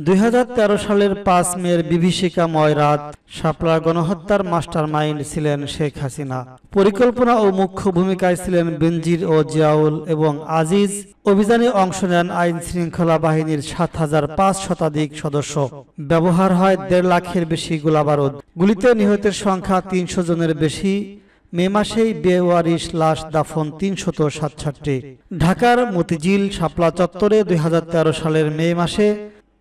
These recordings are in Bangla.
2013 সালের 5 মের বিভীষিকাময় রাত শাপলা গণহত্যার মাস্টারমাইন্ড ছিলেন শেখ হাসিনা। পরিকল্পনা ও মুখ্য ভূমিকায় ছিলেন বেনজির ও জিয়াউল এবং আজিজ। অভিযানে অংশ নেন আইন শৃঙ্খলা বাহিনীর 7,500 শতাধিক সদস্য। ব্যবহার হয় 1.5 লাখের বেশি গোলাবারুদ। গুলিতে নিহতের সংখ্যা 300 জনের বেশি। মে মাসেই বেওয়ারিশ লাশ দাফন 367। ঢাকার মতিঝিল শাপলা চত্বরে 2013 সালের মে মাসে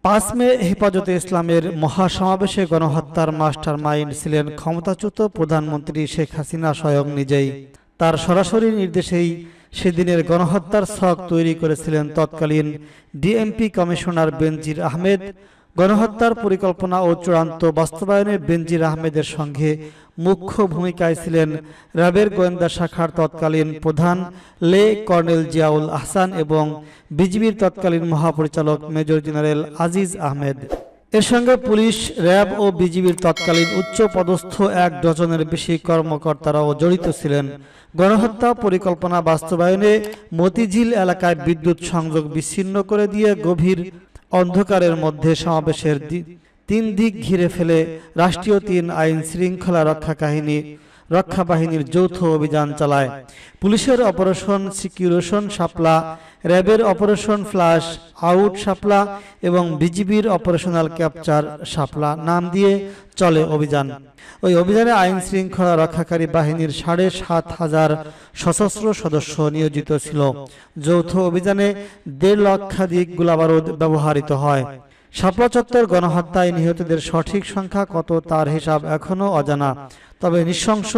5 মে হেফাজতে ইসলামের মহাসমাবেশে গণহত্যার মাস্টারমাইন্ড ছিলেন ক্ষমতাচ্যুত প্রধানমন্ত্রী শেখ হাসিনা স্বয়ং নিজেই। তার সরাসরি নির্দেশেই সেদিনের গণহত্যার ছক তৈরি করেছিলেন তৎকালীন ডিএমপি কমিশনার বেনজির আহমেদ। গণহত্যার পরিকল্পনা ও চূড়ান্ত বাস্তবায়নে বেনজির আহমেদের সঙ্গে মুখ্য ভূমিকায় ছিলেন র্যাবের গোয়েন্দা শাখার তৎকালীন প্রধান লে কর্নেল জিয়াউল আহসান এবং বিজিবির তৎকালীন মহাপরিচালক মেজর জেনারেল আজিজ আহমেদ। এর সঙ্গে পুলিশ, র্যাব ও বিজিবির তৎকালীন উচ্চ পদস্থ 1 ডজনের বেশি কর্মকর্তারাও জড়িত ছিলেন। গণহত্যা পরিকল্পনা বাস্তবায়নে মতিঝিল এলাকায় বিদ্যুৎ সংযোগ বিচ্ছিন্ন করে দিয়ে গভীর অন্ধকারের মধ্যে সমাবেশের 3 দিক ঘিরে ফেলে রাষ্ট্রীয় 3 আইন শৃঙ্খলা রক্ষা বাহিনীর যৌথ অভিযান চালায়। পুলিশের অপারেশন সিকিউরেশন শাপলা, র্যাবের অপারেশন ফ্লাশ আউট শাপলা এবং বিজিবির অপারেশনাল ক্যাপচার শাপলা নাম দিয়ে চলে অভিযান। ওই অভিযানে আইন শৃঙ্খলা রক্ষাকারী বাহিনীর 7,500 সশস্ত্র সদস্য নিয়োজিত ছিল। যৌথ অভিযানে 1.5 লক্ষাধিক গোলাবারুদ ব্যবহৃত হয়। শাপলা চত্বর গণহত্যায় নিহতদের সঠিক সংখ্যা কত তার হিসাব এখনও অজানা। তবে নৃশংস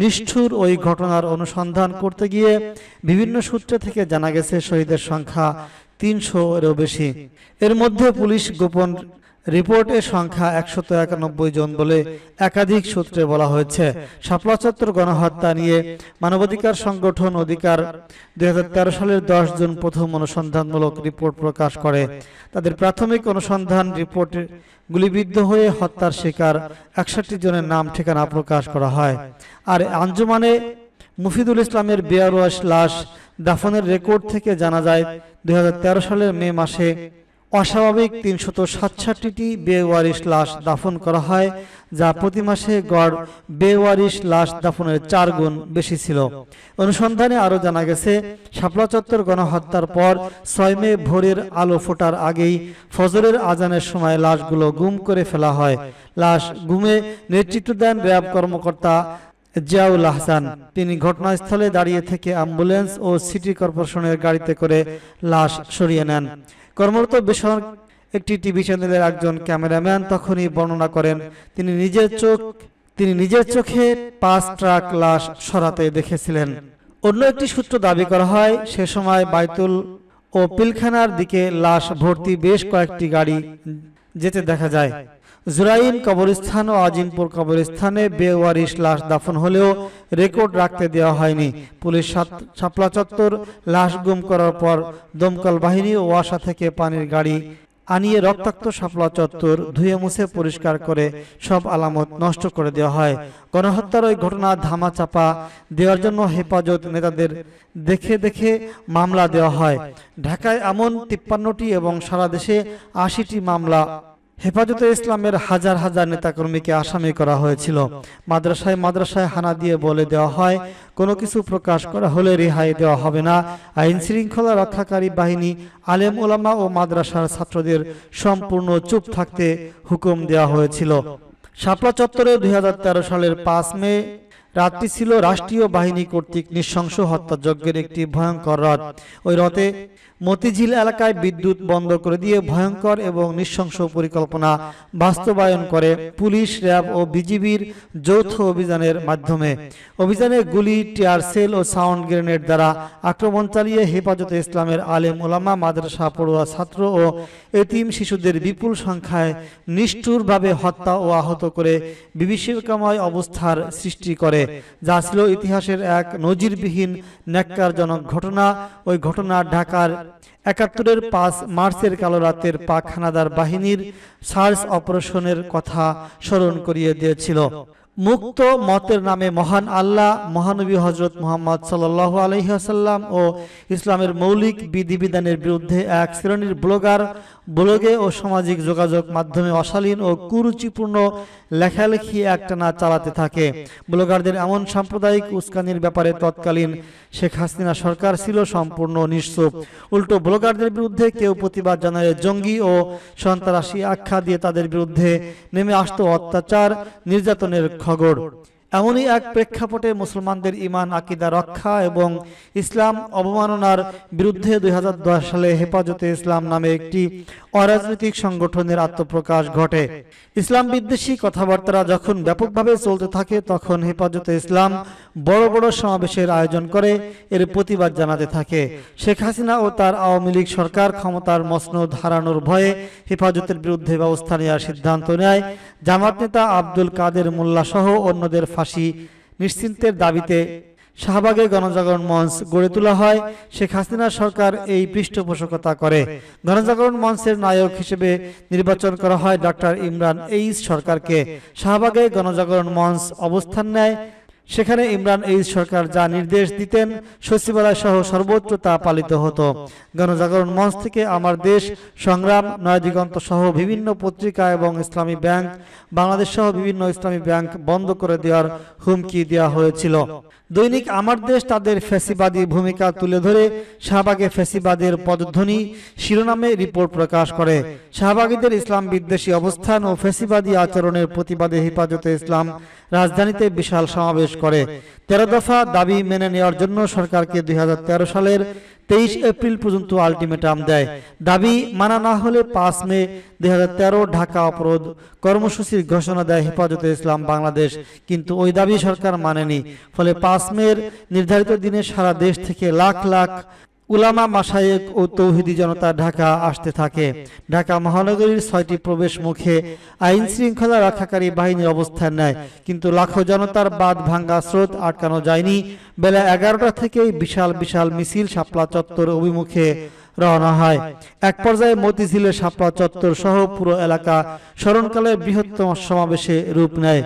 নিষ্ঠুর ওই ঘটনার অনুসন্ধান করতে গিয়ে বিভিন্ন সূত্র থেকে জানা গেছে শহীদের সংখ্যা 300-এরও বেশি। এর মধ্যে পুলিশ গোপন রিপোর্টের সংখ্যা 191 জন বলে একাধিক সূত্রে বলা হয়েছে। শাপলা চত্বর গণহত্যা নিয়ে মানবাধিকার সংগঠন অধিকার 2013 সালের 10 জুন প্রথম অনুসন্ধানমূলক রিপোর্ট প্রকাশ করে। তাদের প্রাথমিক অনুসন্ধান রিপোর্টে গুলিবিদ্ধ হয়ে হত্যার শিকার 61 জনের নাম ঠিকানা প্রকাশ করা হয়। আর আঞ্জুমানে মুফিদুল ইসলামের বেওয়ারিশ লাশ দাফনের রেকর্ড থেকে জানা যায় 2013 সালের মে মাসে অস্বাভাবিক 367টি বেওয়ারিশ লাশ দাফন করা হয়, যা প্রতি মাসে গড় বেওয়ারিশ লাশ দাফনের 4 গুণ বেশি ছিল। অনুসন্ধানে আরও জানা গেছে শাপলা চত্বর গণহত্যার পর 6 মে ভোরের আলো ফোটার আগেই ফজরের আজানের সময় লাশগুলো গুম করে ফেলা হয়। লাশ গুমে নেতৃত্ব দেন র্যাব কর্মকর্তা জিয়াউল আহসান। তিনি ঘটনাস্থলে দাঁড়িয়ে থেকে অ্যাম্বুলেন্স ও সিটি কর্পোরেশনের গাড়িতে করে লাশ সরিয়ে নেন। কর্মরত বেসরকারি একটি টিভি চ্যানেলের একজন ক্যামেরাম্যান তখনই বর্ণনা করেন তিনি নিজের চোখে 5 ট্রাক লাশ সরাতে দেখেছিলেন। অন্য একটি সূত্র দাবি করা হয় সে সময় বাইতুল ও পিলখানার দিকে লাশ ভর্তি বেশ কয়েকটি গাড়ি যেতে দেখা যায়। জুরাইন কবরস্থান ও আজিমপুর কবরস্থানে বেওয়ারিশ লাশ দাফন হলেও রেকর্ড রাখতে দেওয়া হয়নি। পুলিশ শাপলা চত্বর লাশ গুম করার পর দমকল বাহিনী ও ওয়াসা থেকে পানির গাড়ি আনিয়ে রক্তাক্ত শাপলা চত্বর ধুয়ে মুছে পরিষ্কার করে সব আলামত নষ্ট করে দেওয়া হয়। গণহত্যার ওই ঘটনা ধামাচাপা দেওয়ার জন্য হেফাজত নেতাদের দেখে মামলা দেওয়া হয়। ঢাকায় এমন 53টি এবং সারা দেশে 80টি মামলা। হেফাজতে ইসলামের হাজার হাজার নেতাকর্মীকে আসামি করা হয়েছিল। মাদ্রাসায় হানা দিয়ে বলে দেওয়া হয় কোনো কিছু প্রকাশ করা হলে রেহাই দেওয়া হবে না। আইন শৃঙ্খলা রক্ষাকারী বাহিনী, আলেম ওলামা ও মাদ্রাসার ছাত্রদের সম্পূর্ণ চুপ থাকতে হুকুম দেওয়া হয়েছিল। শাপলা চত্বরে 2013 সালের 5 মে রাতটি ছিল রাষ্ট্রীয় বাহিনী কর্তৃক নৃশংস হত্যাযজ্ঞের একটি ভয়ঙ্কর রাত। ওই রাতে মতিঝিল এলাকায় বিদ্যুৎ বন্ধ করে দিয়ে ভয়ঙ্কর এবং নৃশংস পরিকল্পনা বাস্তবায়ন করে পুলিশ, র্যাব ও বিজিবির যৌথ অভিযানের মাধ্যমে। অভিযানে গুলি, টিয়ার সেল ও সাউন্ড গ্রেনেড দ্বারা আক্রমণ চালিয়ে হেফাজতে ইসলামের আলেম ওলামা, মাদ্রাসা পড়ুয়া ছাত্র ও এতিম শিশুদের বিপুল সংখ্যায় নিষ্ঠুরভাবে হত্যা ও আহত করে বিভীষিকাময় অবস্থার সৃষ্টি করে, যা ছিল ইতিহাসের এক নজিরবিহীন ন্যাক্কারজনক ঘটনা। ওই ঘটনা ঢাকার 71-এর 5 মার্চের কালো রাতের পাক হানাদার বাহিনীর সার্চ অপারেশনের কথা স্মরণ করিয়ে দিয়েছিল। মুক্ত মতের নামে মহান আল্লাহ, মহানবী হজরত মুহাম্মদ সাল্লাল্লাহু আলাইহি ওয়াসাল্লাম ও ইসলামের মৌলিক বিধিবিধানের বিরুদ্ধে এক শ্রেণীর ব্লগার ব্লগে ও সামাজিক যোগাযোগ মাধ্যমে অশালীন ও কুরুচিপূর্ণ লেখালেখি একটানা চালাতে থাকে। ব্লগারদের এমন সাম্প্রদায়িক উস্কানির ব্যাপারে তৎকালীন শেখ হাসিনা সরকার ছিল সম্পূর্ণ নিশ্চুপ। উল্টো ব্লগারদের বিরুদ্ধে কেউ প্রতিবাদ জানালে জঙ্গি ও সন্ত্রাসী আখ্যা দিয়ে তাদের বিরুদ্ধে নেমে আসতো অত্যাচার নির্যাতনের খবর। এমনই এক প্রেক্ষাপটে মুসলমানদের ঈমান আকীদা রক্ষা এবং ইসলাম অবমাননার বিরুদ্ধে 2010 সালে হেফাজতে ইসলাম নামে একটি অরাজনৈতিক সংগঠনের আত্মপ্রকাশ ঘটে। ইসলাম বিদ্বেষী কথাবার্তা যখন ব্যাপকভাবে চলতে থাকে তখন হেফাজতে ইসলাম বড় বড় সমাবেশের আয়োজন করে এর প্রতিবাদ জানাতে থাকে। শেখ হাসিনা ও তার আওয়ামী লীগ সরকার ক্ষমতার মসনদ হারানোর ভয়ে হেফাজতের বিরুদ্ধে ব্যবস্থা নেওয়ার সিদ্ধান্ত নেয়। জামাত নেতা আব্দুল কাদের মোল্লা সহ অন্যদের ফাঁসি নিশ্চিন্তের দাবিতে শাহবাগে গণজাগরণ মঞ্চ গড়ে তোলা হয়। শেখ হাসিনা সরকার এই পৃষ্ঠপোষকতা করে। গণজাগরণ মঞ্চের নায়ক হিসেবে নির্বাচন করা হয় ডক্টর ইমরান এইচ সরকারকে। শাহবাগে গণজাগরণ মঞ্চ অবস্থান নেয়। সেখানে ইমরান এইচ সরকার যা নির্দেশ দিতেন সচিবালয় সহ সর্বোচ্চ তা পালিত হতো। গণজাগরণ মঞ্চ থেকে আমার দেশ সংগ্রাম, নয়াদিগন্ত সহ বিভিন্ন পত্রিকা এবং ইসলামী ব্যাংক বাংলাদেশ সহ বিভিন্ন ইসলামী ব্যাংক বন্ধ করে দেওয়ার হুমকি দেওয়া হয়েছিল। দৈনিক আমার দেশ তাদের ফ্যাসিবাদী ভূমিকা তুলে ধরে শাহবাগে ফ্যাসিবাদের পদধ্বনি শিরোনামে রিপোর্ট প্রকাশ করে। শাহবাগীদের ইসলাম বিদ্বেষী অবস্থান ও ফ্যাসিবাদী আচরণের প্রতিবাদে হেফাজতে ইসলাম রাজধানীতে বিশাল সমাবেশ করে। 13 দফা দাবি মেনে নেওয়ার জন্য সরকারকে 2013 সালের 23 এপ্রিল পর্যন্ত আলটিমেটাম দেয়। দাবি মানা না হলে 5 মে 2013 ঢাকা অবরোধ কর্মসূচির ঘোষণা দেয় হেফাজতে ইসলাম বাংলাদেশ, কিন্তু ওই দাবি সরকার মানেনি। ফলে 5 মের নির্ধারিত দিনে সারা দেশ থেকে লাখ লাখ উলামা, মাশায়েখ ও তৌহিদি জনতা ঢাকা আসতে থাকে। ঢাকা মহানগরীর 6টি প্রবেশ মুখে আইন শৃঙ্খলা রক্ষাকারী বাহিনীর অবস্থান নেয়, কিন্তু লাখো জনতার বাঁধ ভাঙ্গা স্রোত আটকানো যায়নি। বেলা 11টা থেকেই বিশাল বিশাল মিছিল শাপলা চত্বর অভিমুখে রওনা হয়। এক পর্যায়ে মতিঝিলের শাপলা চত্বর সহ পুরো এলাকা স্মরণকালে বৃহত্তম সমাবেশে রূপ নেয়।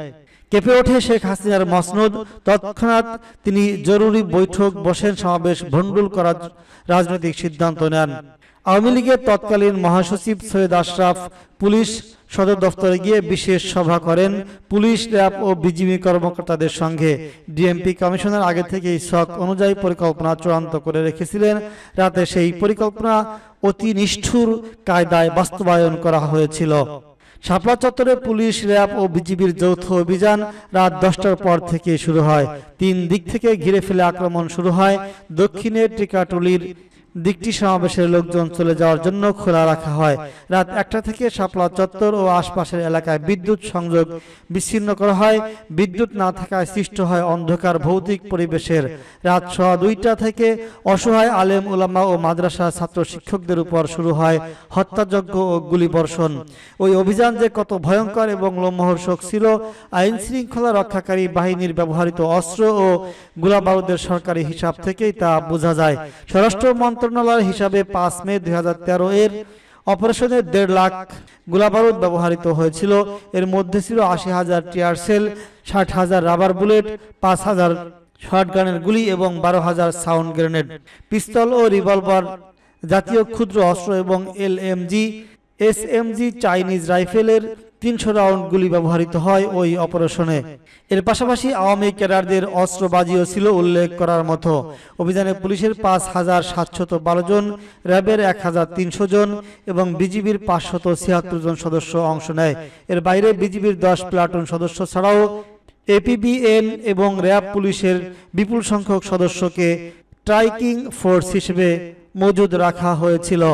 কেঁপে ওঠে শেখ হাসিনার মসনদ। তৎক্ষণাৎ তিনি জরুরি বৈঠক বসেন, সমাবেশ ভণ্ডুল করার রাজনৈতিক সিদ্ধান্ত নেন। আওয়ামী লীগের তৎকালীন মহাসচিব সৈয়দ আশরাফ পুলিশ সদর দফতরে গিয়ে বিশেষ সভা করেন পুলিশ, র্যাব ও বিজিবি কর্মকর্তাদের সঙ্গে। ডিএমপি কমিশনার আগে থেকেই ছক অনুযায়ী পরিকল্পনা চূড়ান্ত করে রেখেছিলেন। রাতে সেই পরিকল্পনা অতি নিষ্ঠুর কায়দায় বাস্তবায়ন করা হয়েছিল। শাপলা চত্বরে পুলিশ, র্যাব ও বিজিবির যৌথ অভিযান রাত 10টার পর থেকে শুরু হয়। 3 দিক থেকে ঘিরে ফেলে আক্রমণ শুরু হয়। দক্ষিণে টিকাটুলির দিকটি সমাবেশের লোকজন চলে যাওয়ার জন্য খোলা রাখা হয়। রাত 1টা থেকে শাপলা চত্বর ও আশপাশের এলাকায় বিদ্যুৎ সংযোগ বিচ্ছিন্ন করা হয়। বিদ্যুৎ না থাকায় সৃষ্ট হয় অন্ধকার ভৌতিক পরিবেশের। রাত 2:15 থেকে অসহায় আলেম উলামা ও মাদ্রাসা ছাত্র শিক্ষকদের উপর শুরু হয় হত্যাযজ্ঞ ও গুলিবর্ষণ। ওই অভিযান যে কত ভয়ঙ্কর এবং লোমহর্ষক ছিল, আইন শৃঙ্খলা রক্ষাকারী বাহিনীর ব্যবহৃত অস্ত্র ও গোলাবারুদের সরকারি হিসাব থেকেই তা বোঝা যায়। স্বরাষ্ট্র মন্ত্রণালয়ের হিসাবে 5 মে 2013 এর অপারেশনে 1.5 লাখ গোলাবারুদ ব্যবহৃত হয়েছিল। এর মধ্যে ছিল 80,000 টিয়ার সেল, 60,000 রাবার বুলেট, 5,000 শটগানের গুলি এবং 12,000 সাউন্ড গ্রেনেড, পিস্তল ও রিভলভার জাতীয় ক্ষুদ্র অস্ত্র এবং এলএমজি, এসএমজি, চাইনিজ রাইফেলের 300 রাউন্ড গুলি ব্যবহৃত হয় ওই অপারেশনে। এর পাশাপাশি আওয়ামী ক্যাডারদের অস্ত্রবাজিও ছিল উল্লেখ করার মতো। অভিযানে পুলিশের 5,712 জন, র্যাবের 1,300 জন এবং বিজিবির 576 জন সদস্য অংশ নেয়। এর বাইরে বিজিবির 10 প্লাটুন সদস্য ছাড়াও এপিবিএন এবং র্যাব পুলিশের বিপুল সংখ্যক সদস্যকে স্ট্রাইকিং ফোর্স হিসেবে মজুদ রাখা হয়েছিল।